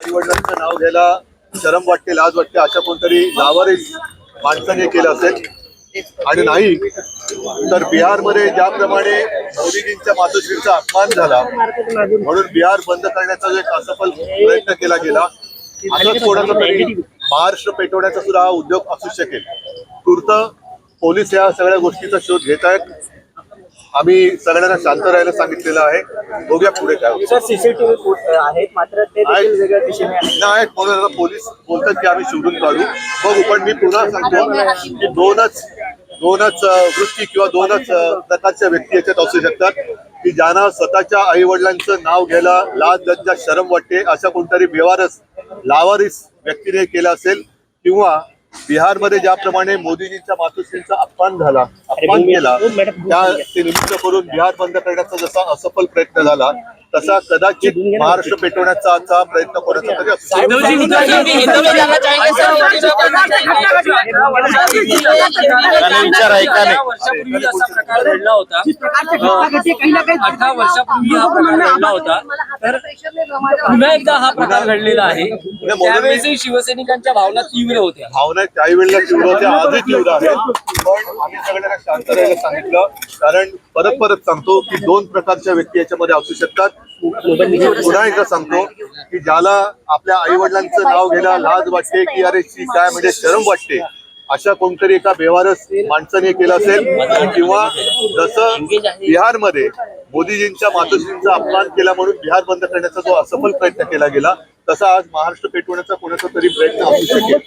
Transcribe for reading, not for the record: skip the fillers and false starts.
आईवडिलांचं नाव घ्यायला शरम वाटते, लाज वाटते, अशा कोणतरी लावारिस माणसाने केलं असेल आणि नाही तर बिहारमध्ये ज्याप्रमाणे मोदीजींच्या मातोश्रीचा अपमान झाला म्हणून बिहार बंद करण्याचा जो एक असफल प्रयत्न केला गेला, असंच कोणाचा तरी महाराष्ट्र पेटवण्याचा सुद्धा हा उद्योग असू शकेल. तूर्त पोलीस या सगळ्या गोष्टीचा शोध घेत आहेत. आम्ही सगळ्यांना शांत राहायला सांगितलेलं आहे. बघूया पुढे काय होतं. सर, सीसीटीव्ही आहेत मात्र ते देखील वेगळ्या दिशेने नाही, म्हणून आता पोलीस बोलतात की आम्ही शोधून काढू. बघू, पण मी पुन्हा सांगतो की दोनच वृत्ती किंवा दोनच प्रकारच्या व्यक्ती याच्यात असू शकतात की ज्यांना स्वतःच्या आई वडिलांचं नाव घ्यायला लाज लज्जा शरम वाटते, अशा कोणतरी बेवारस लावारिस व्यक्तीने केलं असेल, किंवा बिहारमध्ये ज्याप्रमाणे मोदीजींच्या मातोश्रींचा अपमान केला त्या ते निमित्त करून बिहार बंद करण्याचा जसा असफल प्रयत्न झाला तसा कदाचित महाराष्ट्र पेटवण्याचा आजचा प्रयत्न कोणाचा तरी असू शकतो. वर्षापूर्वी असा प्रकार घडला होता, 18 वर्षापूर्वी हा प्रकार घडला होता, तर पुन्हा एकदा हा प्रकार घडलेला आहे. त्यावेळेसही शिवसैनिकांच्या भावना तीव्र होत्या. भावना त्याही वेळेला तीव्र होत्या, आजही तीव्र आहेत. पण आम्ही सगळ्यांना शांत राहायला सांगितलं, कारण परत सांगतो की दोन प्रकारच्या व्यक्ती याच्यामध्ये असू शकतात. पुन्हा एकदा सांगतो की ज्याला आपल्या आई वडिलांचं नाव घ्यायला लाज वाटते की अरे काय म्हणजे शरम वाटते, अशा कोणतरी एका बेवारस माणसाने केलं असेल, किंवा जसं बिहारमध्ये मोदीजींच्या मातोश्रींचा अपमान केला म्हणून बिहार बंद करण्याचा जो असफल प्रयत्न केला गेला, तसा आज महाराष्ट्र पेटवण्याचा कोणाचा तरी प्रयत्न असू शकेल.